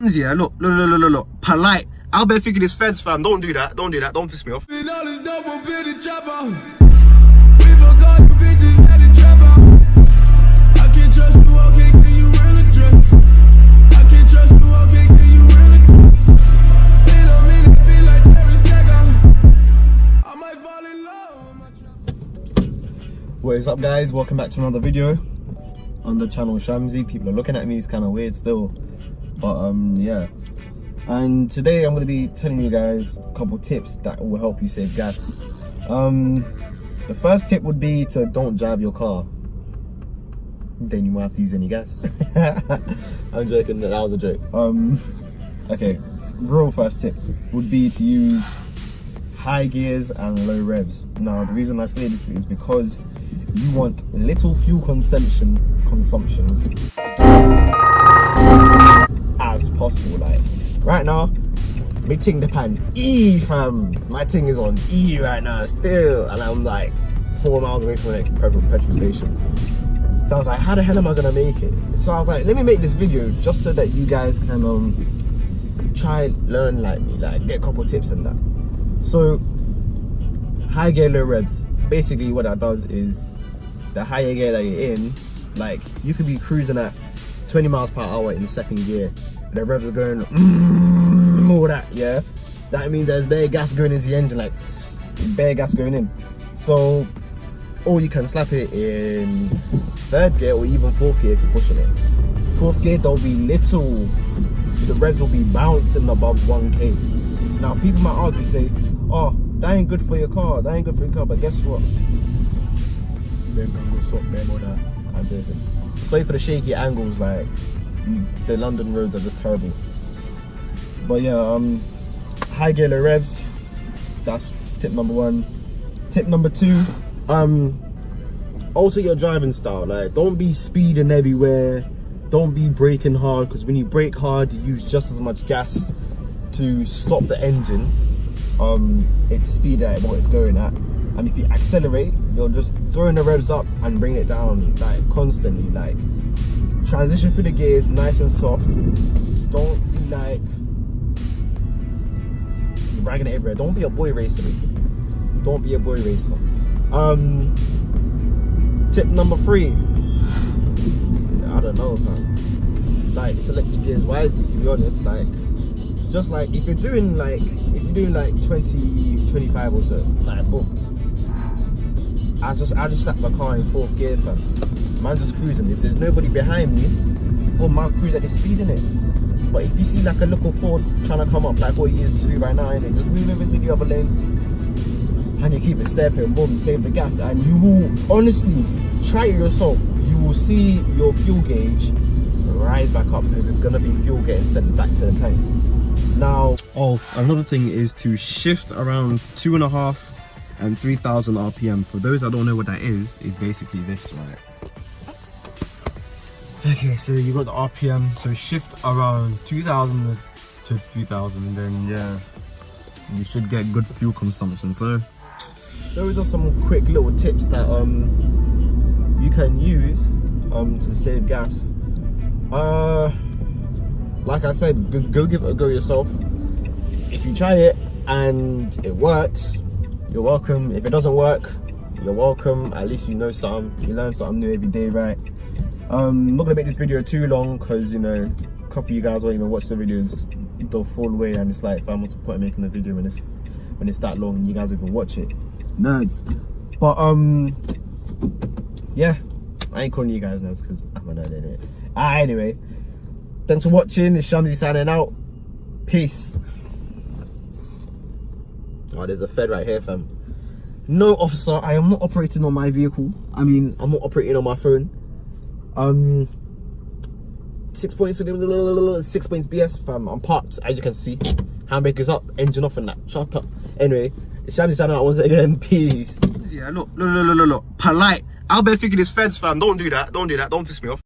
Yeah, look, polite. I'll bet figure this feds, fam. Don't do that, don't piss me off. What is up, guys? Welcome back to another video on the channel Shamsi. People are looking at me, it's kind of weird still, but yeah. And today I'm going to be telling you guys a couple tips that will help you save gas. The first tip would be to don't drive your car, then you won't have to use any gas. I'm joking, that was a joke. Okay, real first tip would be to use high gears and low revs. Now the reason I say this is because you want little fuel consumption as possible. Like right now, my ting the pan E, fam. My ting is on E right now still, and I'm like 4 miles away from the next petrol station. So I was like, how the hell am I gonna make it? So I was like, let me make this video just so that you guys can try learn like me, like get a couple tips and that. So high gear, low revs. Basically what that does is the higher gear that you're in, like you could be cruising at 20 miles per hour in the second gear. The revs are going all that, yeah? That means there's bare gas going into the engine, like bare gas going in. So, or you can slap it in third gear or even fourth gear if you're pushing it. Fourth gear, there'll be little, the revs will be bouncing above 1k. Now people might argue, say, oh, that ain't good for your car, but guess what? I'm joking. Sorry for the shaky angles, like the London roads are just terrible. But yeah, high gear, low revs, that's tip number one. Tip number two, alter your driving style. Like don't be speeding everywhere, don't be braking hard, because when you brake hard you use just as much gas to stop the engine. It's speed at what it's going at, and if you accelerate you're just throwing the revs up and bring it down like constantly. Like transition through the gears nice and soft, don't be like ragging it everywhere. Don't be a boy racer basically, don't be a boy racer. Tip number three, I don't know, man. Like select your gears wisely, to be honest. Like just like if you're doing like 20, 25 or so, like boom, I just slap my car in fourth gear, fam. Man just cruising. If there's nobody behind me, boom, man cruise at the speed in it. But if you see like a local Ford trying to come up like what he is to do right now, and just move into the other lane and you keep it stepping, boom, you save the gas, and you will honestly try it yourself. You will see your fuel gauge rise back up because it's gonna be fuel getting sent back to the tank. Now, another thing is to shift around 2.5 and 3,000 RPM. For those that don't know what that is basically this, right? Okay, so you got the RPM, so shift around 2,000 to 3,000, and then yeah, you should get good fuel consumption. So those are some quick little tips that you can use to save gas. Like I said, go give it a go yourself. If you try it and it works, you're welcome. If it doesn't work, you're welcome. At least you know something, you learn something new every day, right? I'm not gonna make this video too long because you know a couple of you guys won't even watch the videos the full way, and it's like, if I'm what's the point of making a video when it's that long and you guys even watch it, nerds. But yeah, I ain't calling you guys nerds because I'm a nerd in it. Anyway, thanks for watching. It's Shamsi signing out. Peace. Oh, there's a Fed right here, fam. No, officer, I am not operating on my vehicle. I mean, I'm not operating on my phone. 6 points BS, fam. I'm parked, as you can see. Handbrake is up, engine off and that. Shut up. Anyway, it's Shamsi signing out once again. Peace. Yeah, look. Polite. I'll bet figure this feds, fam. Don't do that. Don't piss me off.